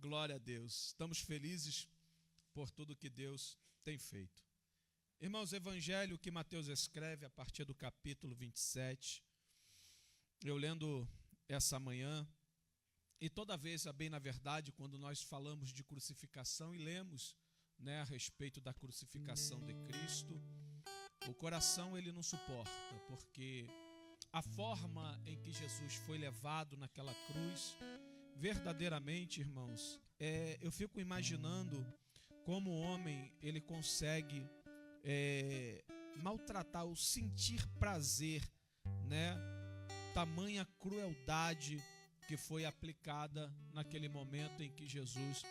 Glória a Deus. Estamos felizes por tudo que Deus tem feito. Irmãos, o evangelho que Mateus escreve a partir do capítulo 27, eu lendo essa manhã, e toda vez, bem na verdade, quando nós falamos de crucificação e lemos, a respeito da crucificação de Cristo, o coração ele não suporta, porque a forma em que Jesus foi levado naquela cruz, verdadeiramente, irmãos, eu fico imaginando como o homem ele consegue maltratar ou sentir prazer, tamanha crueldade que foi aplicada naquele momento em que Jesus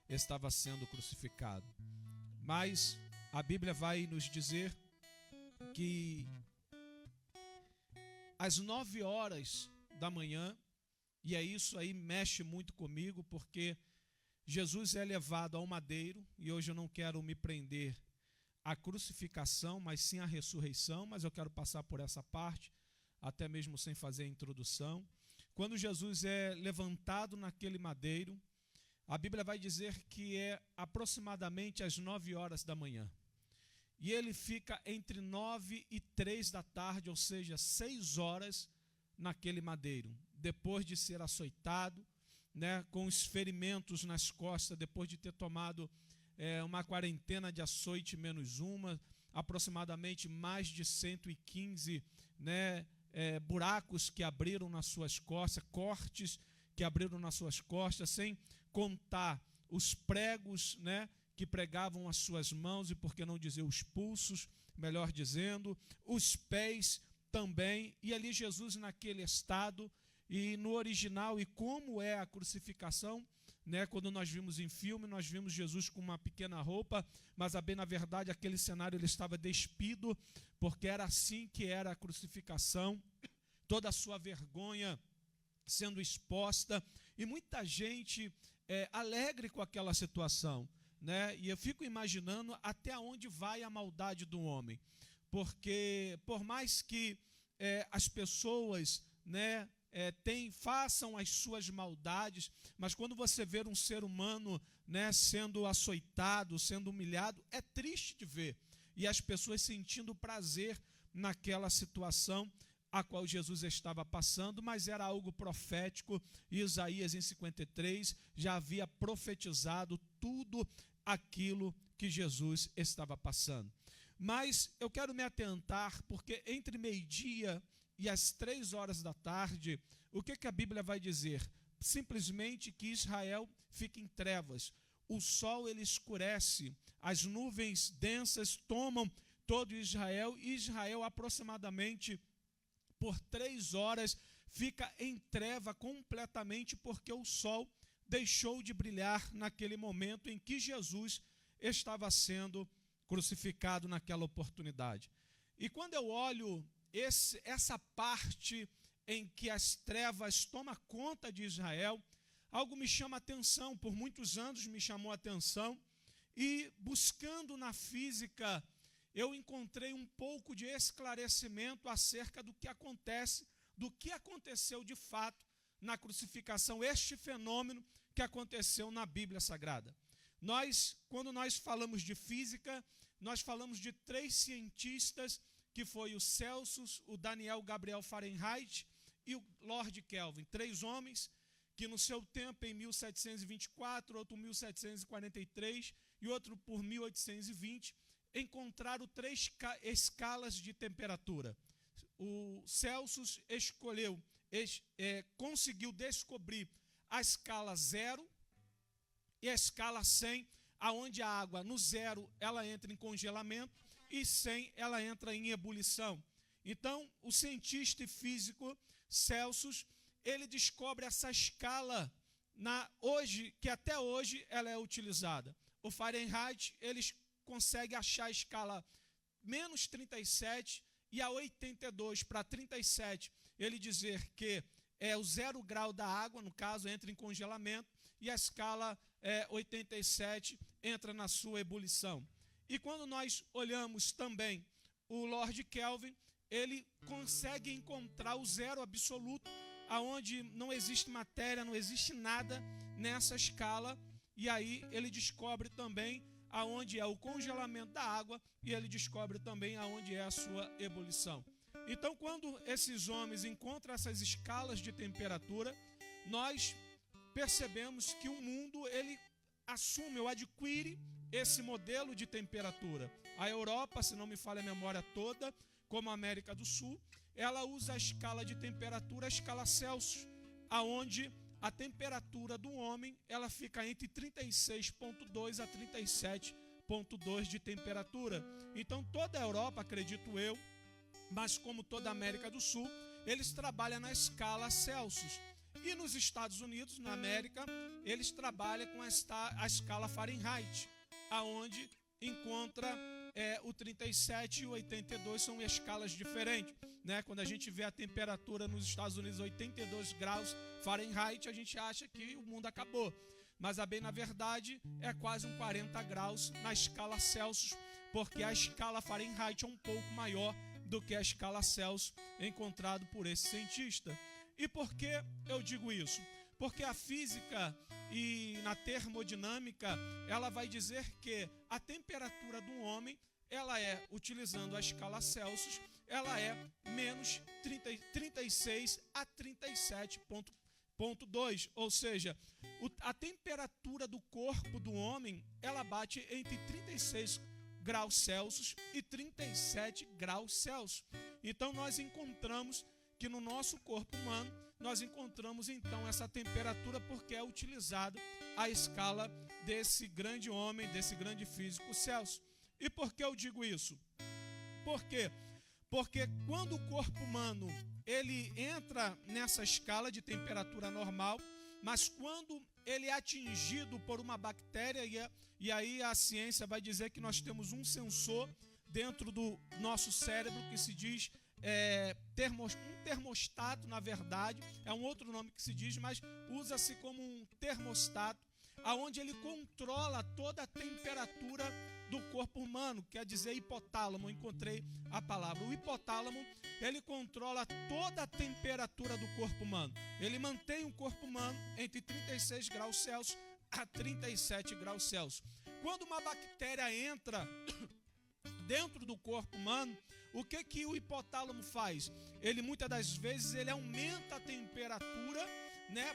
estava sendo crucificado. Mas a Bíblia vai nos dizer que às 9 horas da manhã, e isso aí mexe muito comigo, porque Jesus é levado ao madeiro, e hoje eu não quero me prender à crucificação, mas sim à ressurreição, mas eu quero passar por essa parte, até mesmo sem fazer a introdução. Quando Jesus é levantado naquele madeiro, a Bíblia vai dizer que é aproximadamente às 9 horas da manhã. E ele fica entre 9 e 3 da tarde, ou seja, 6 horas naquele madeiro, depois de ser açoitado, com os ferimentos nas costas, depois de ter tomado uma quarentena de açoite menos uma, aproximadamente mais de 115 buracos que abriram nas suas costas, cortes que abriram nas suas costas, sem contar os pregos, que pregavam as suas mãos, e por que não dizer os pulsos, melhor dizendo, os pés também, e ali Jesus naquele estado, e no original, e como é a crucificação, quando nós vimos em filme, nós vimos Jesus com uma pequena roupa, mas bem na verdade aquele cenário ele estava despido, porque era assim que era a crucificação, toda a sua vergonha sendo exposta, e muita gente alegre com aquela situação, e eu fico imaginando até onde vai a maldade do homem, porque por mais que as pessoas façam as suas maldades, mas quando você vê um ser humano sendo açoitado, sendo humilhado, é triste de ver, e as pessoas sentindo prazer naquela situação a qual Jesus estava passando, mas era algo profético. Isaías em 53 já havia profetizado tudo aquilo que Jesus estava passando. Mas eu quero me atentar, porque entre meio-dia e as 3 horas da tarde, o que a Bíblia vai dizer? Simplesmente que Israel fica em trevas, o sol ele escurece, as nuvens densas tomam todo Israel, e Israel aproximadamente por 3 horas fica em treva completamente, porque o sol deixou de brilhar naquele momento em que Jesus estava sendo crucificado naquela oportunidade. E quando eu olho essa parte em que as trevas tomam conta de Israel, algo me chama a atenção, por muitos anos me chamou a atenção, e buscando na física, eu encontrei um pouco de esclarecimento acerca do que aconteceu de fato na crucificação, este fenômeno que aconteceu na Bíblia Sagrada. Quando nós falamos de física, nós falamos de 3 cientistas, que foi o Celsius, o Daniel Gabriel Fahrenheit e o Lord Kelvin, 3 homens que no seu tempo, em 1724, outro 1743 e outro por 1820, encontraram 3 escalas de temperatura. O Celsius conseguiu descobrir a escala 0 e a escala 100, aonde a água no 0 ela entra em congelamento e 100 ela entra em ebulição. Então, o cientista e físico Celsius, ele descobre essa escala que até hoje ela é utilizada. O Fahrenheit, eles consegue achar a escala menos 37 e a 82 para 37, ele dizer que é o 0 grau da água, no caso, entra em congelamento, e a escala 87 entra na sua ebulição. E quando nós olhamos também o Lord Kelvin, ele consegue encontrar o 0 absoluto, aonde não existe matéria, não existe nada nessa escala, e aí ele descobre também aonde é o congelamento da água e ele descobre também aonde é a sua ebulição. Então, quando esses homens encontram essas escalas de temperatura, nós percebemos que o mundo ele assume ou adquire esse modelo de temperatura. A Europa, se não me falha a memória toda, como a América do Sul, ela usa a escala de temperatura, a escala Celsius, aonde a temperatura do homem ela fica entre 36,2 a 37,2 de temperatura. Então toda a Europa, acredito eu, mas como toda a América do Sul, eles trabalham na escala Celsius. E nos Estados Unidos, na América, eles trabalham com a escala Fahrenheit, aonde encontra o 37 e o 82 são escalas diferentes, né? Quando a gente vê a temperatura nos Estados Unidos 82 graus Fahrenheit, a gente acha que o mundo acabou. Mas bem na verdade é quase 40 graus na escala Celsius, porque a escala Fahrenheit é um pouco maior do que a escala Celsius encontrado por esse cientista. E por que eu digo isso? Porque a física e na termodinâmica, ela vai dizer que a temperatura do homem, ela é, utilizando a escala Celsius, ela é menos 36 a 37,2. Ou seja, a temperatura do corpo do homem, ela bate entre 36 graus Celsius e 37 graus Celsius. Então nós encontramos que no nosso corpo humano, nós encontramos então essa temperatura porque é utilizada a escala desse grande homem, desse grande físico Celsius. E por que eu digo isso? Por quê? Porque quando o corpo humano ele entra nessa escala de temperatura normal, mas quando ele é atingido por uma bactéria, e aí a ciência vai dizer que nós temos um sensor dentro do nosso cérebro que se diz um termostato, na verdade, é um outro nome que se diz, mas usa-se como um termostato, aonde ele controla toda a temperatura do corpo humano, quer dizer hipotálamo, encontrei a palavra. O hipotálamo, ele controla toda a temperatura do corpo humano. Ele mantém o corpo humano entre 36 graus Celsius a 37 graus Celsius. Quando uma bactéria entra dentro do corpo humano, o que o hipotálamo faz? Ele muitas das vezes ele aumenta a temperatura, né,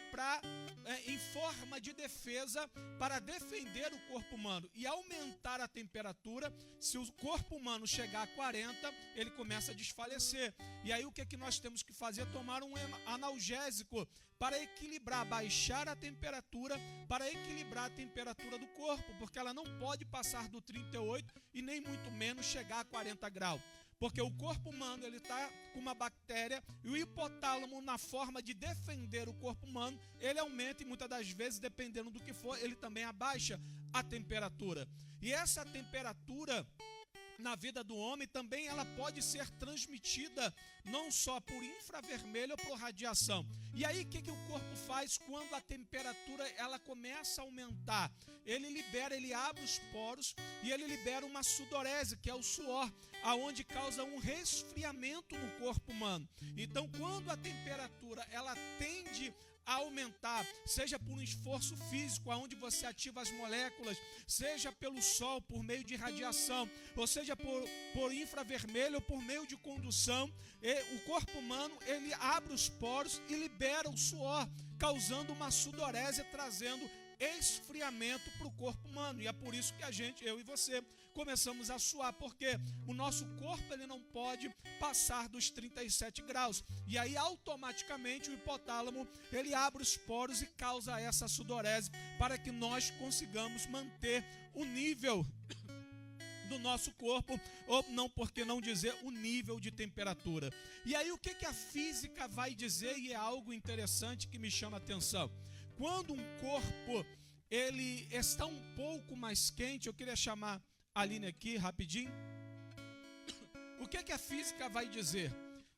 em forma de defesa para defender o corpo humano e aumentar a temperatura. Se o corpo humano chegar a 40, ele começa a desfalecer. E aí o que nós temos que fazer? Tomar um analgésico para equilibrar, baixar a temperatura, para equilibrar a temperatura do corpo, porque ela não pode passar do 38 e nem muito menos chegar a 40 graus. Porque o corpo humano ele está com uma bactéria e o hipotálamo, na forma de defender o corpo humano, ele aumenta e muitas das vezes, dependendo do que for, ele também abaixa a temperatura. E essa temperatura na vida do homem também ela pode ser transmitida não só por infravermelho ou por radiação. E aí o que o corpo faz quando a temperatura ela começa a aumentar? Ele abre os poros e ele libera uma sudorese, que é o suor, aonde causa um resfriamento no corpo humano. Então quando a temperatura ela tende a aumentar, seja por um esforço físico, onde você ativa as moléculas, seja pelo sol, por meio de radiação, ou seja por infravermelho ou por meio de condução, o corpo humano ele abre os poros e libera o suor, causando uma sudorese, trazendo esfriamento para o corpo humano. E é por isso que eu e você, começamos a suar, porque o nosso corpo ele não pode passar dos 37 graus. E aí automaticamente o hipotálamo ele abre os poros e causa essa sudorese para que nós consigamos manter o nível do nosso corpo, ou não, por que não dizer o nível de temperatura. E aí o que a física vai dizer, e é algo interessante que me chama a atenção. Quando um corpo ele está um pouco mais quente, eu queria chamar a Aline aqui rapidinho. O que a física vai dizer?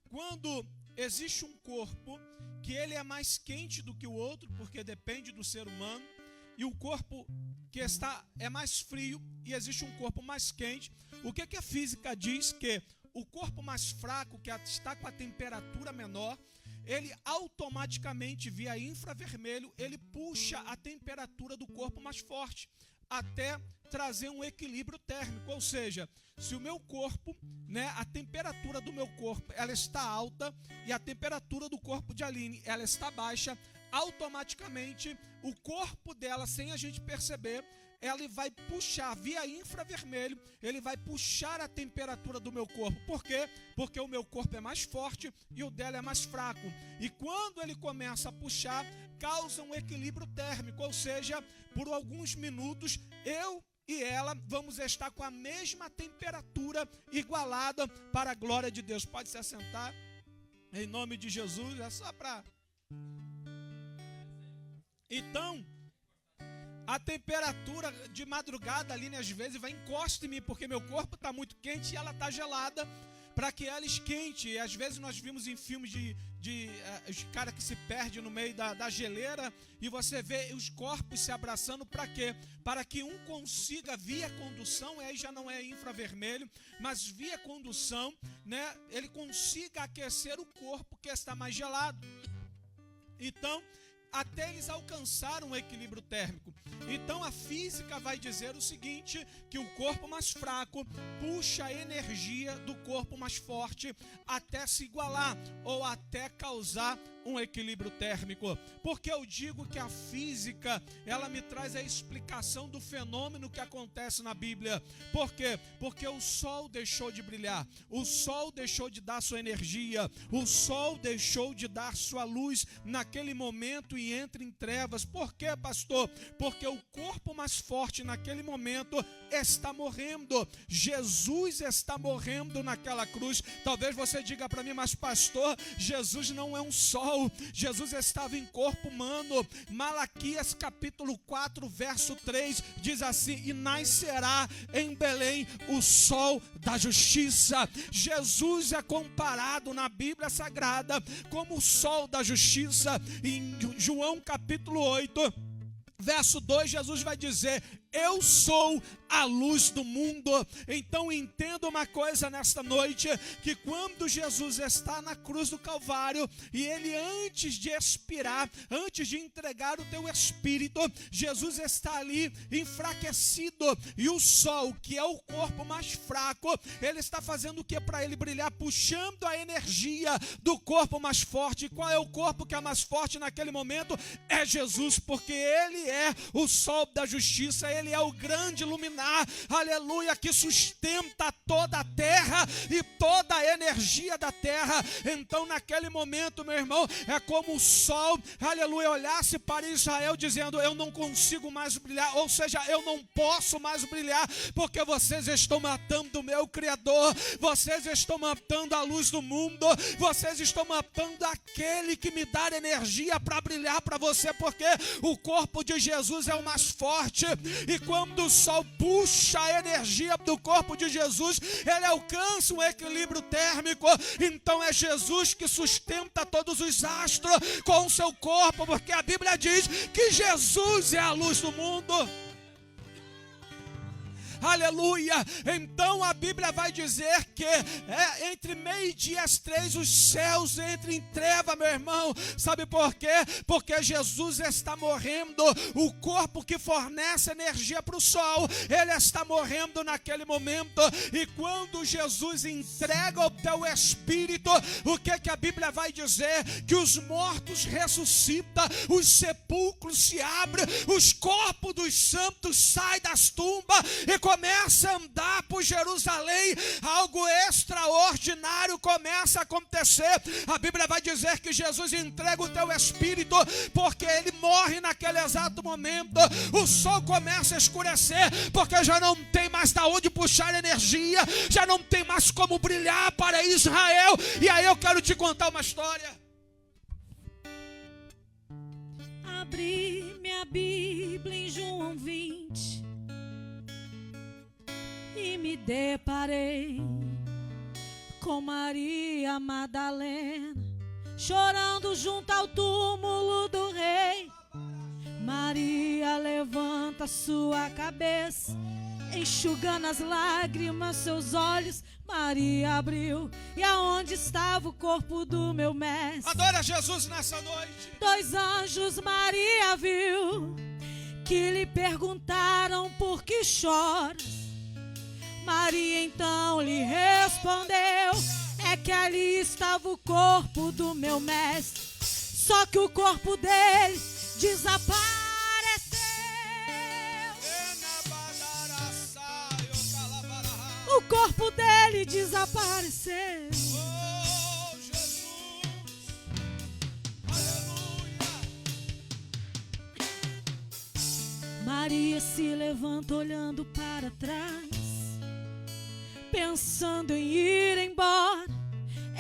Quando existe um corpo que ele é mais quente do que o outro, porque depende do ser humano, e o corpo que é mais frio e existe um corpo mais quente, o que a física diz? Que o corpo mais fraco, que está com a temperatura menor, ele automaticamente, via infravermelho, ele puxa a temperatura do corpo mais forte, até trazer um equilíbrio térmico. Ou seja, se o meu corpo, a temperatura do meu corpo, ela está alta, e a temperatura do corpo de Aline, ela está baixa, automaticamente o corpo dela, sem a gente perceber, ele vai puxar, via infravermelho, ele vai puxar a temperatura do meu corpo. Por quê? Porque o meu corpo é mais forte e o dela é mais fraco. E quando ele começa a puxar, causa um equilíbrio térmico, ou seja, por alguns minutos, eu e ela vamos estar com a mesma temperatura, igualada, para a glória de Deus. Pode se assentar, em nome de Jesus. É só para... Então, a temperatura de madrugada, Aline, às vezes vai encosta em mim, porque meu corpo está muito quente e ela está gelada, para que ela esquente. E às vezes nós vimos em filmes de cara que se perde no meio da geleira, e você vê os corpos se abraçando. Para quê? Para que um consiga, via condução, e aí já não é infravermelho, mas via condução, ele consiga aquecer o corpo que está mais gelado. Então, até eles alcançaram um equilíbrio térmico. Então a física vai dizer o seguinte, que o corpo mais fraco puxa a energia do corpo mais forte até se igualar, ou até causar um equilíbrio térmico. Porque eu digo que a física, ela me traz a explicação do fenômeno que acontece na Bíblia. Por quê? Porque o sol deixou de brilhar, o sol deixou de dar sua energia, o sol deixou de dar sua luz naquele momento e entra em trevas. Por quê, pastor? Porque o corpo mais forte naquele momento está morrendo. Jesus está morrendo naquela cruz. Talvez você diga para mim, mas pastor, Jesus não é um sol, Jesus estava em corpo humano. Malaquias capítulo 4, verso 3 diz assim: e nascerá em Belém o sol da justiça. Jesus é comparado na Bíblia Sagrada como o sol da justiça. Em João capítulo 8, verso 2, Jesus vai dizer: eu sou a luz do mundo. Então entenda uma coisa nesta noite, que quando Jesus está na cruz do Calvário, e ele antes de expirar, antes de entregar o teu espírito, Jesus está ali enfraquecido, e o sol, que é o corpo mais fraco, ele está fazendo o que para ele brilhar? Puxando a energia do corpo mais forte. E qual é o corpo que é mais forte naquele momento? É Jesus, porque ele é o sol da justiça, ele é o grande luminar, aleluia, que sustenta toda a terra e toda a energia da terra. Então naquele momento, meu irmão, é como o sol, aleluia, olhasse para Israel dizendo: eu não consigo mais brilhar, ou seja, eu não posso mais brilhar, porque vocês estão matando o meu Criador, vocês estão matando a luz do mundo, vocês estão matando aquele que me dá energia para brilhar para você, porque o corpo de Jesus é o mais forte. E quando o sol puxa a energia do corpo de Jesus, ele alcança um equilíbrio térmico. Então é Jesus que sustenta todos os astros com o seu corpo, porque a Bíblia diz que Jesus é a luz do mundo. Aleluia. Então a Bíblia vai dizer que entre meio-dia e as 3 os céus entram em treva, meu irmão. Sabe por quê? Porque Jesus está morrendo. O corpo que fornece energia para o sol, ele está morrendo naquele momento. E quando Jesus entrega o teu espírito, o que a Bíblia vai dizer? Que os mortos ressuscitam, os sepulcros se abrem, os corpos dos santos saem das tumbas e começa a andar por Jerusalém. Algo extraordinário começa a acontecer. A Bíblia vai dizer que Jesus entrega o teu espírito, porque ele morre naquele exato momento. O sol começa a escurecer, porque já não tem mais da onde puxar energia, já não tem mais como brilhar para Israel. E aí eu quero te contar uma história. Abri minha Bíblia em João 20 e me deparei com Maria Madalena chorando junto ao túmulo do rei. Maria levanta levanta sua cabeça, enxugando as lágrimas, seus olhos, Maria abriu, e aonde estava o corpo do meu mestre? Adore a Jesus nessa noite. 2 anjos Maria viu, que lhe perguntaram: por que choras? Maria então lhe respondeu: é que ali estava o corpo do meu mestre, só que o corpo dele desapareceu. O corpo dele desapareceu. Oh, Jesus. Aleluia. Maria se levanta olhando para trás, pensando em ir embora.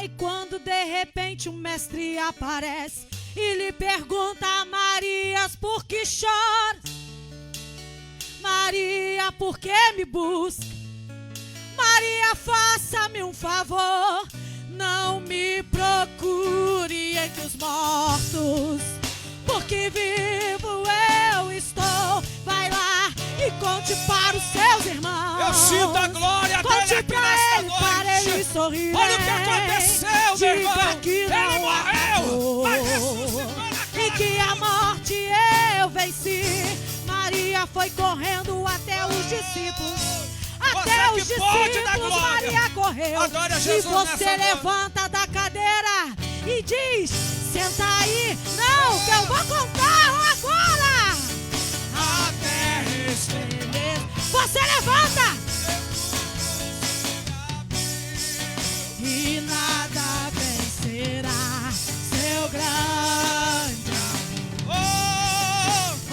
E quando de repente o mestre aparece e lhe pergunta: Maria, por que choras? Maria, por que me busca? Maria, faça-me um favor, não me procure entre os mortos, porque vivo eu estou. Vai lá e conte para os seus irmãos. Eu sinto a glória conte dele aqui pra nesta ele, noite. para ele sorrir. Olha o que aconteceu, meu irmão. Que Ele não morreu, mas acabou, ressuscitou naquela e que a morte eu venci. Maria foi correndo até os discípulos. Até os Você que pode dar discípulos, glória. Maria correu. Adore a E Jesus você nessa levanta da cadeira e diz: senta aí. Não, que eu vou contar agora. Até estremecer. Você levanta. E nada vencerá seu grande Oh,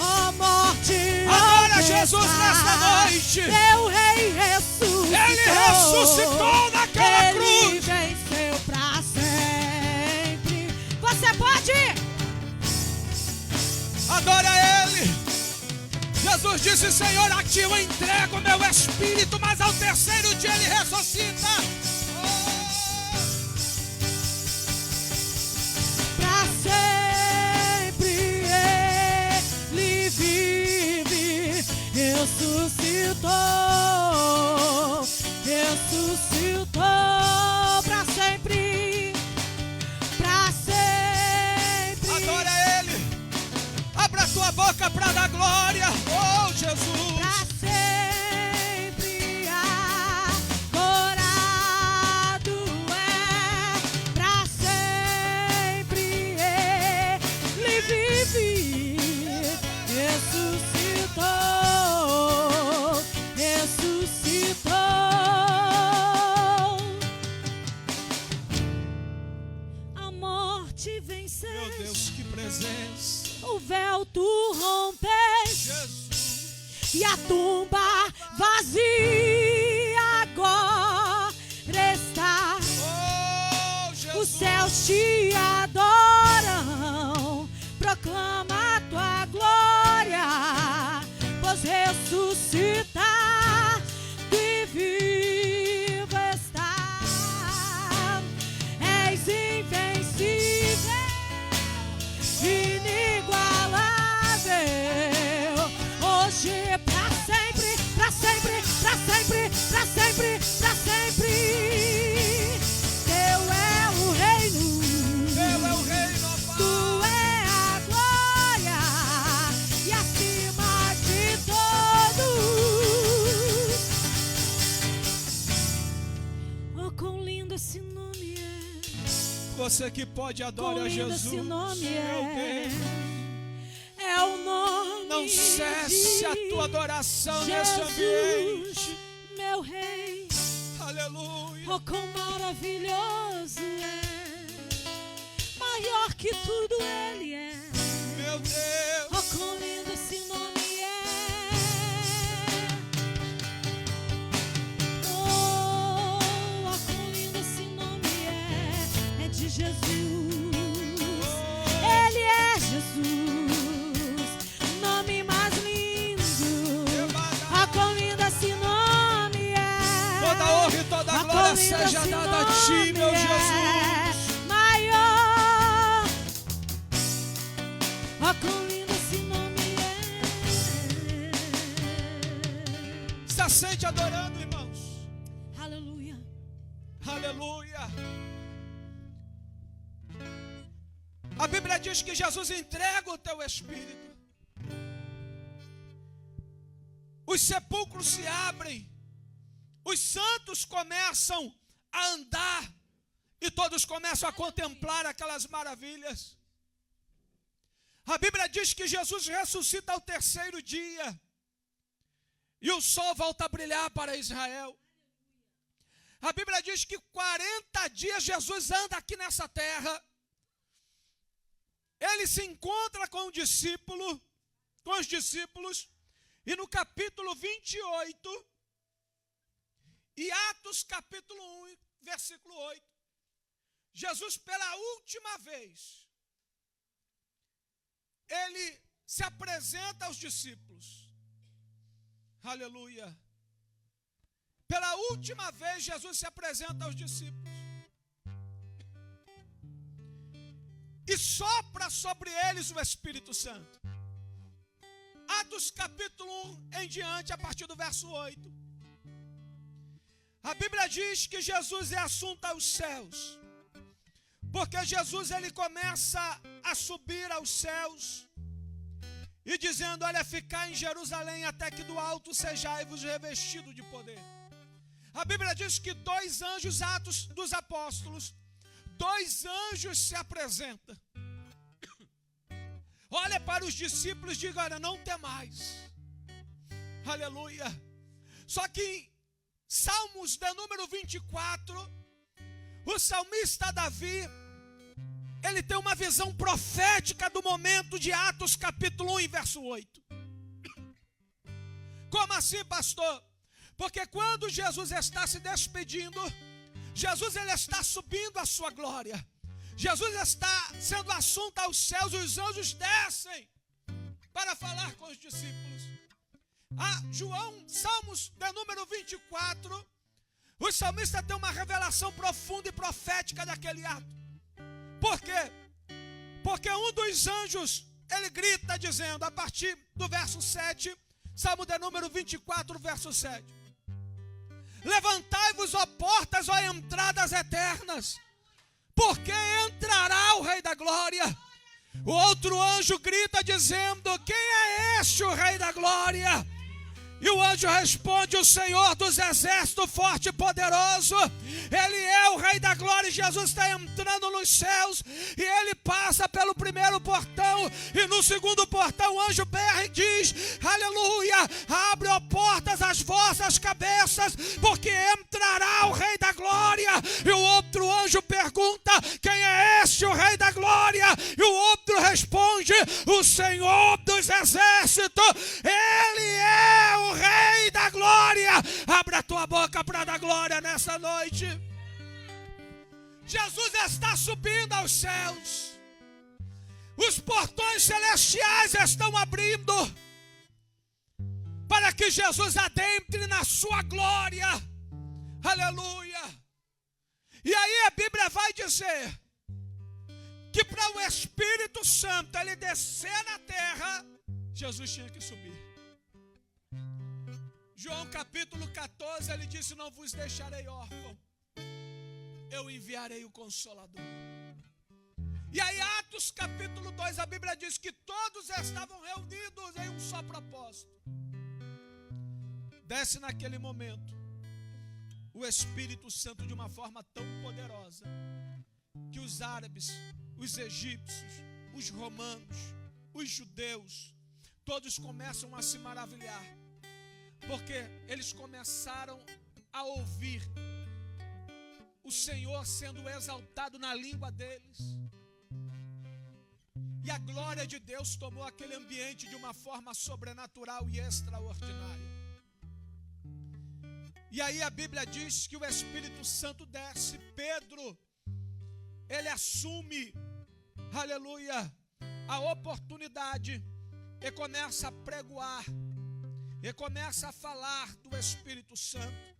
amor. Oh, morte, adore a oh, Jesus nessa noite. meu rei ressuscitou. Ele ressuscitou naquela Ele cruz. venceu pra sempre. Você pode? Adore a Ele. Jesus disse: Senhor, a ti eu entrego o meu espírito, mas ao terceiro dia Ele ressuscita. Pra sempre Ele vive. Ressuscitou. Ressuscitou pra sempre. Pra sempre. Adore a Ele. Abra a tua boca para dar glória. Oh, Jesus. Pra sempre adorado é, pra sempre Ele vive, ressuscitou, ressuscitou. A morte venceu. Meu Deus, que presença. O véu tu rompes. Jesus. E a tumba vazia agora está. Oh, Jesus. Os céus te adoram, proclama a tua glória, pois ressuscitar e vivo está. És invencível, inigualável, hoje pra sempre, pra sempre, pra sempre, pra sempre, pra sempre. Teu é o reino, Teu é o reino, ó Pai. tu é a glória, e acima de todos. Oh, quão lindo esse nome é. Você que pode, adore Quão a lindo Jesus. esse nome Meu é. Deus. É o nome. Não cesse a de tua adoração nesse Jesus, ambiente. meu rei. Aleluia. Oh, quão maravilhoso é. Maior que tudo Ele é. Meu Deus. Oh, quão lindo esse nome é. Oh, quão lindo esse nome é. É de Jesus. Ele é Jesus. Nome mais lindo. Oh, quão lindo esse nome é. Toda honra e toda Oh, glória quão lindo seja esse dada a ti, nome meu é. Jesus. Maior. Oh, quão lindo esse nome é. sente adorando, irmãos. Aleluia. Aleluia. A Bíblia diz que Jesus entrega o teu espírito. Os sepulcros se abrem. Os santos começam a andar. E todos começam a contemplar aquelas maravilhas. A Bíblia diz que Jesus ressuscita ao terceiro dia. E o sol volta a brilhar para Israel. A Bíblia diz que 40 dias Jesus anda aqui nessa terra. Ele se encontra com os discípulos. E no capítulo 28, e Atos capítulo 1, versículo 8, Jesus pela última vez, ele se apresenta aos discípulos. Aleluia. Pela última vez Jesus se apresenta aos discípulos. E sopra sobre eles o Espírito Santo. Atos capítulo 1 em diante, a partir do verso 8. A Bíblia diz que Jesus é assunto aos céus. Porque Jesus ele começa a subir aos céus. E dizendo, olha, ficar em Jerusalém até que do alto sejai-vos revestido de poder. A Bíblia diz que 2 anjos, Atos dos Apóstolos, 2 anjos se apresentam. Olha para os discípulos e diga, olha, não temais. Aleluia. Só que em Salmos de número 24, o salmista Davi, ele tem uma visão profética do momento de Atos capítulo 1 e verso 8. Como assim, pastor? Porque quando Jesus está se despedindo, Jesus ele está subindo a sua glória. Jesus está sendo assunto aos céus, os anjos descem para falar com os discípulos. Salmos de número 24, o salmista tem uma revelação profunda e profética daquele ato. Por quê? Porque um dos anjos, ele grita dizendo, a partir do verso 7, Salmo de número 24, verso 7. Levantai-vos, ó portas, ó entradas eternas, porque entrará o Rei da Glória. O outro anjo grita dizendo, quem é este o Rei da Glória? E o anjo responde, o Senhor dos exércitos, forte e poderoso. Ele é o Rei da Glória. Jesus está entrando nos céus. E ele passa pelo primeiro portão. E no segundo portão o anjo berra e diz, aleluia, abre, ó portas, as vossas cabeças, porque entrará o Rei da Glória. E o outro anjo pergunta, quem é este o Rei da Glória? E o outro responde, o Senhor dos exércitos. Ele é o Rei da Glória. Abre a tua boca para dar glória nessa noite. Jesus está subindo aos céus. Os portões celestiais estão abrindo para que Jesus adentre na sua glória. Aleluia. E aí a Bíblia vai dizer que para o Espírito Santo ele descer na terra, Jesus tinha que subir. João capítulo 14, ele disse, não vos deixarei órfão, eu enviarei o Consolador. E aí Atos capítulo 2, a Bíblia diz que todos estavam reunidos em um só propósito. Desce naquele momento o Espírito Santo de uma forma tão poderosa, que os árabes, os egípcios, os romanos, os judeus, todos começam a se maravilhar. Porque eles começaram a ouvir o Senhor sendo exaltado na língua deles. E a glória de Deus tomou aquele ambiente de uma forma sobrenatural e extraordinária. E aí a Bíblia diz que o Espírito Santo desce. Pedro, ele assume, aleluia, a oportunidade e começa a pregoar. E começa a falar do Espírito Santo.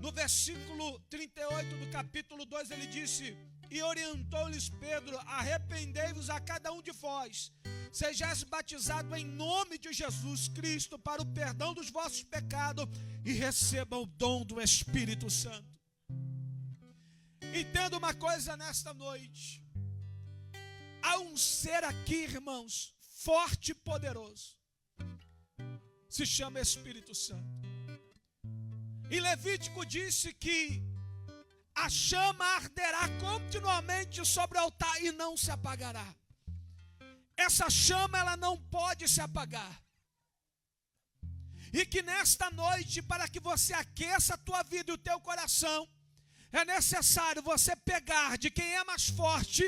No versículo 38 do capítulo 2 ele disse, e orientou-lhes Pedro, arrependei-vos a cada um de vós, sejais batizado em nome de Jesus Cristo para o perdão dos vossos pecados e recebam o dom do Espírito Santo. Entenda uma coisa nesta noite. Há um ser aqui, irmãos, forte e poderoso. Se chama Espírito Santo. E Levítico disse que a chama arderá continuamente sobre o altar e não se apagará. Essa chama, ela não pode se apagar. E que nesta noite, para que você aqueça a tua vida e o teu coração, é necessário você pegar de quem é mais forte,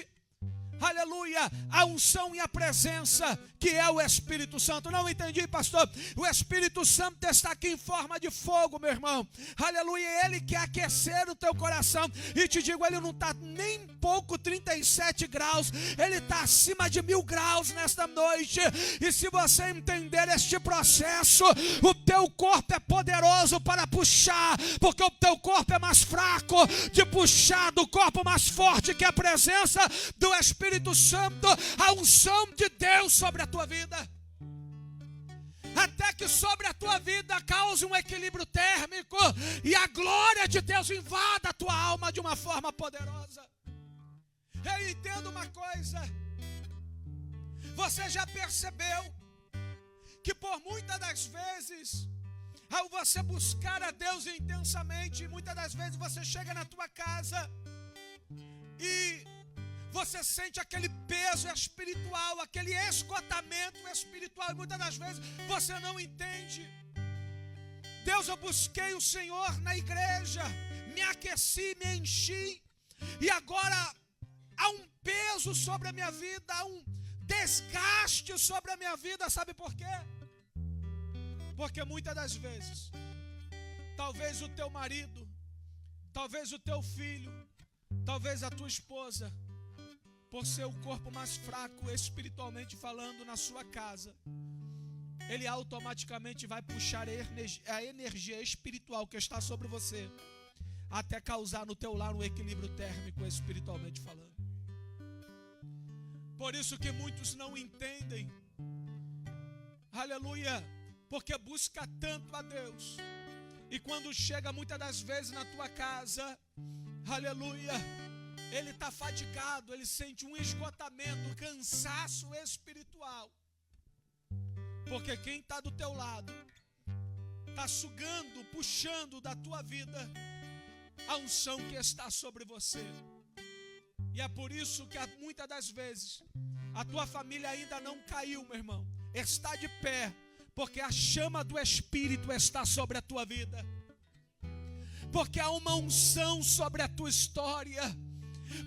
aleluia, a unção e a presença que é o Espírito Santo. Não entendi, pastor? O Espírito Santo está aqui em forma de fogo, meu irmão. Aleluia, ele quer aquecer o teu coração. E te digo, ele não está nem pouco 37 graus, ele está acima de 1000 graus nesta noite. E se você entender este processo, o teu corpo é poderoso para puxar, porque o teu corpo é mais fraco de puxar do corpo mais forte, que é a presença do Espírito Santo, a unção de Deus sobre a tua vida, até que sobre a tua vida cause um equilíbrio térmico e a glória de Deus invada a tua alma de uma forma poderosa. Eu entendo uma coisa, você já percebeu que por muitas das vezes, ao você buscar a Deus intensamente, muitas das vezes você chega na tua casa e você sente aquele peso espiritual, aquele esgotamento espiritual, e muitas das vezes você não entende. Deus, eu busquei o Senhor na igreja, me aqueci, me enchi, e agora há um peso sobre a minha vida, há um desgaste sobre a minha vida. Sabe por quê? Porque muitas das vezes, talvez o teu marido, talvez o teu filho, talvez a tua esposa, por ser o corpo mais fraco espiritualmente falando na sua casa, ele automaticamente vai puxar a energia espiritual que está sobre você, até causar no teu lar um equilíbrio térmico espiritualmente falando. Por isso que muitos não entendem, aleluia, porque busca tanto a Deus, e quando chega muitas das vezes na tua casa, aleluia, ele está fadigado, ele sente um esgotamento, um cansaço espiritual. Porque quem está do teu lado está sugando, puxando da tua vida a unção que está sobre você. E é por isso que muitas das vezes a tua família ainda não caiu, meu irmão. Está de pé, porque a chama do Espírito está sobre a tua vida. Porque há uma unção sobre a tua história.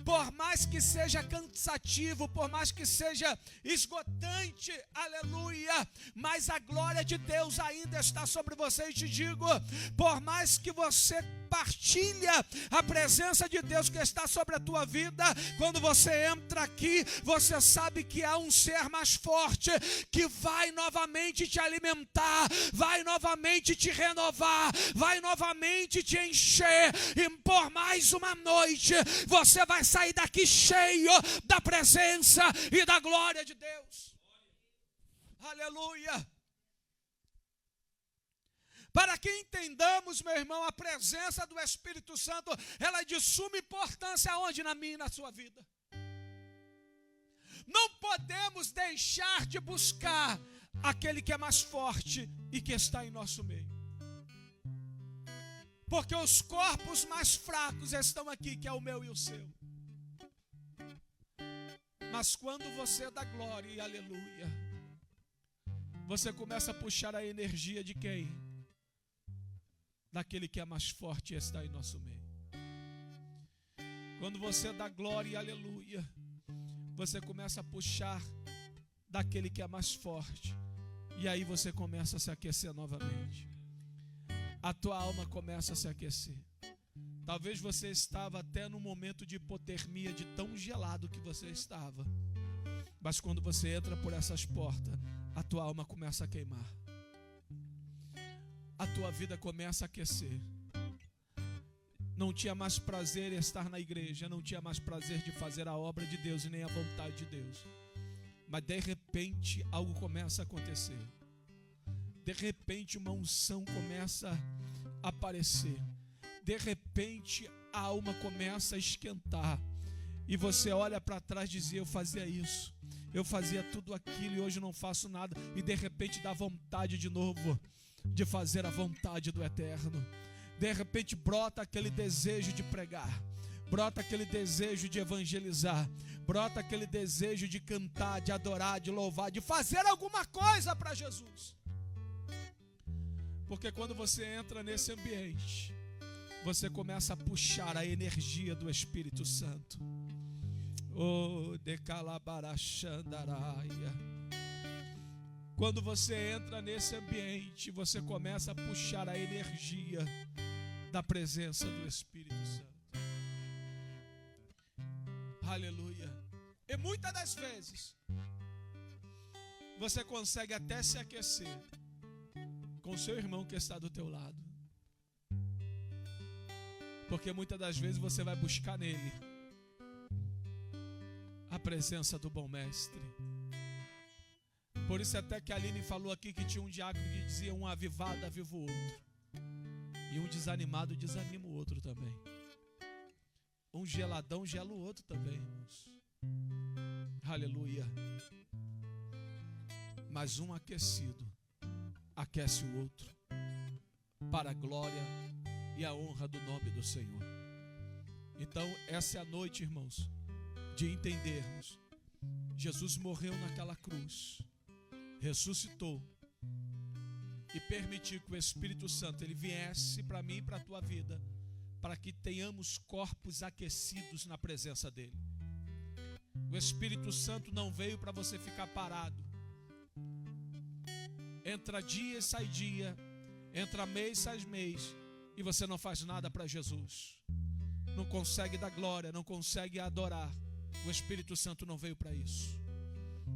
Por mais que seja cansativo, por mais que seja esgotante, aleluia, mas a glória de Deus ainda está sobre você. E te digo, por mais que você partilha a presença de Deus que está sobre a tua vida, quando você entra aqui, você sabe que há um ser mais forte que vai novamente te alimentar, vai novamente te renovar, vai novamente te encher, e por mais uma noite você vai sair daqui cheio da presença e da glória de Deus. Aleluia. Para que entendamos, meu irmão, a presença do Espírito Santo, ela é de suma importância aonde? Na minha e na sua vida. Não podemos deixar de buscar aquele que é mais forte e que está em nosso meio. Porque os corpos mais fracos estão aqui, que é o meu e o seu. Mas quando você dá glória e aleluia, você começa a puxar a energia de quem? Daquele que é mais forte e está em nosso meio. Quando você dá glória e aleluia, você começa a puxar daquele que é mais forte, e aí você começa a se aquecer novamente. A tua alma começa a se aquecer. Talvez você estava até no momento de hipotermia, de tão gelado que você estava, mas quando você entra por essas portas, a tua alma começa a queimar. A tua vida começa a aquecer. Não tinha mais prazer em estar na igreja, não tinha mais prazer de fazer a obra de Deus e nem a vontade de Deus. Mas de repente algo começa a acontecer. De repente uma unção começa a aparecer. De repente a alma começa a esquentar. E você olha para trás e dizia: eu fazia isso, eu fazia tudo aquilo e hoje não faço nada. E de repente dá vontade de novo de fazer a vontade do Eterno. De repente brota aquele desejo de pregar, brota aquele desejo de evangelizar, brota aquele desejo de cantar, de adorar, de louvar, de fazer alguma coisa para Jesus. Porque quando você entra nesse ambiente, você começa a puxar a energia do Espírito Santo. Oh, decalabarachandaraia. Quando você entra nesse ambiente, você começa a puxar a energia da presença do Espírito Santo. Aleluia. E muitas das vezes você consegue até se aquecer com o seu irmão que está do teu lado. Porque muitas das vezes você vai buscar nele a presença do bom mestre. Por isso até que a Aline falou aqui que tinha um diácono que dizia: um avivado aviva o outro, e um desanimado desanima o outro também. Um geladão gela o outro também, irmãos. Aleluia. Mas um aquecido aquece o outro, para a glória e a honra do nome do Senhor. Então essa é a noite, irmãos, de entendermos: Jesus morreu naquela cruz, ressuscitou e permitiu que o Espírito Santo ele viesse para mim e para a tua vida, para que tenhamos corpos aquecidos na presença dele. O Espírito Santo não veio para você ficar parado. Entra dia e sai dia, entra mês e sai mês, e você não faz nada para Jesus. Não consegue dar glória, não consegue adorar. O Espírito Santo não veio para isso.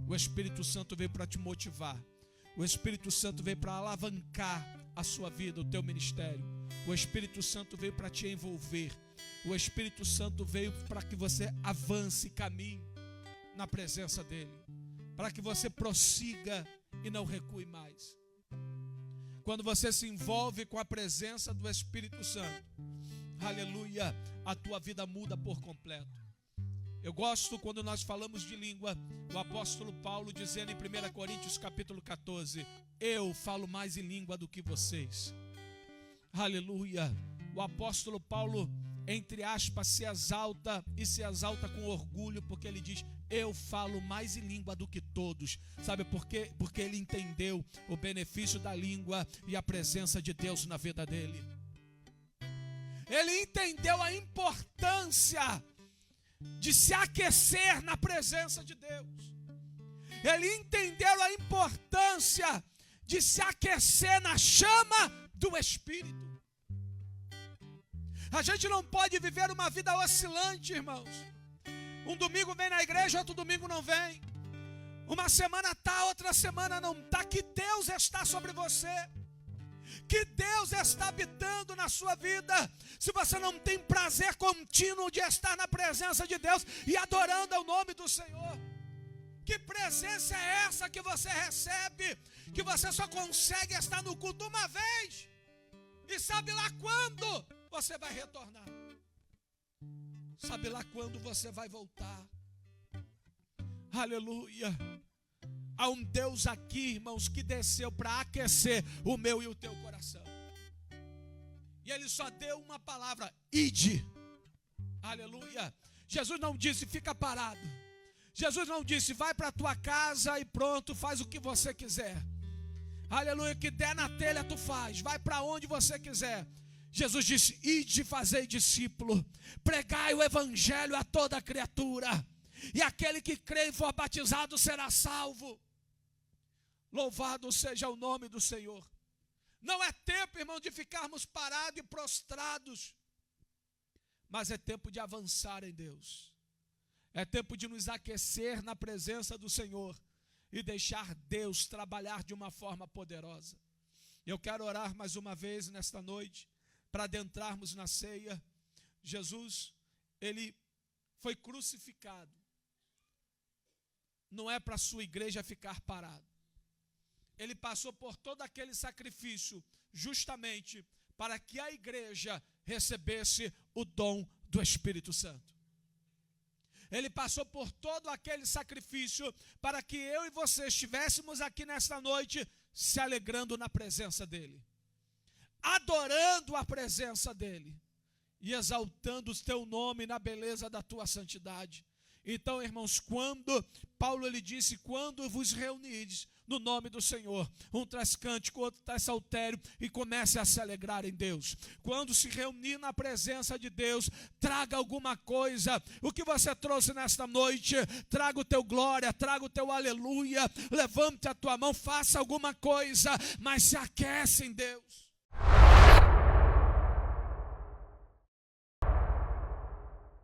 O Espírito Santo veio para te motivar. O Espírito Santo veio para alavancar a sua vida, o teu ministério. O Espírito Santo veio para te envolver. O Espírito Santo veio para que você avance e caminhe na presença dele, para que você prossiga e não recue mais. Quando você se envolve com a presença do Espírito Santo, aleluia, a tua vida muda por completo. Eu gosto quando nós falamos de língua, o apóstolo Paulo dizendo em 1 Coríntios capítulo 14: eu falo mais em língua do que vocês. Aleluia. O apóstolo Paulo, entre aspas, se exalta e se exalta com orgulho, porque ele diz: eu falo mais em língua do que todos. Sabe por quê? Porque ele entendeu o benefício da língua e a presença de Deus na vida dele. Ele entendeu a importância de se aquecer na presença de Deus. Ele entendeu a importância de se aquecer na chama do Espírito. A gente não pode viver uma vida oscilante, irmãos. Um domingo vem na igreja, outro domingo não vem. Uma semana está, outra semana não está. Que Deus está sobre você, que Deus está habitando na sua vida. Se você não tem prazer contínuo de estar na presença de Deus e adorando ao nome do Senhor, que presença é essa que você recebe, que você só consegue estar no culto uma vez, e sabe lá quando você vai retornar, sabe lá quando você vai voltar. Aleluia. Há um Deus aqui, irmãos, que desceu para aquecer o meu e o teu coração. E ele só deu uma palavra: ide. Aleluia. Jesus não disse fica parado. Jesus não disse vai para a tua casa e pronto, faz o que você quiser. Aleluia, que der na telha tu faz, vai para onde você quiser. Jesus disse: ide, fazei discípulo, pregai o evangelho a toda criatura, e aquele que crê e for batizado será salvo. Louvado seja o nome do Senhor. Não é tempo, irmão, de ficarmos parados e prostrados, mas é tempo de avançar em Deus. É tempo de nos aquecer na presença do Senhor e deixar Deus trabalhar de uma forma poderosa. Eu quero orar mais uma vez nesta noite, para adentrarmos na ceia. Jesus, ele foi crucificado não é para a sua igreja ficar parado. Ele passou por todo aquele sacrifício justamente para que a igreja recebesse o dom do Espírito Santo. Ele passou por todo aquele sacrifício para que eu e você estivéssemos aqui nesta noite se alegrando na presença dele, adorando a presença dele e exaltando o teu nome na beleza da tua santidade. Então, irmãos, quando Paulo ele disse, quando vos reunides no nome do Senhor, um traz cântico, outro traz saltério, e comece a se alegrar em Deus. Quando se reunir na presença de Deus, traga alguma coisa. O que você trouxe nesta noite, traga o teu glória, traga o teu aleluia, levante a tua mão, faça alguma coisa, mas se aquece em Deus.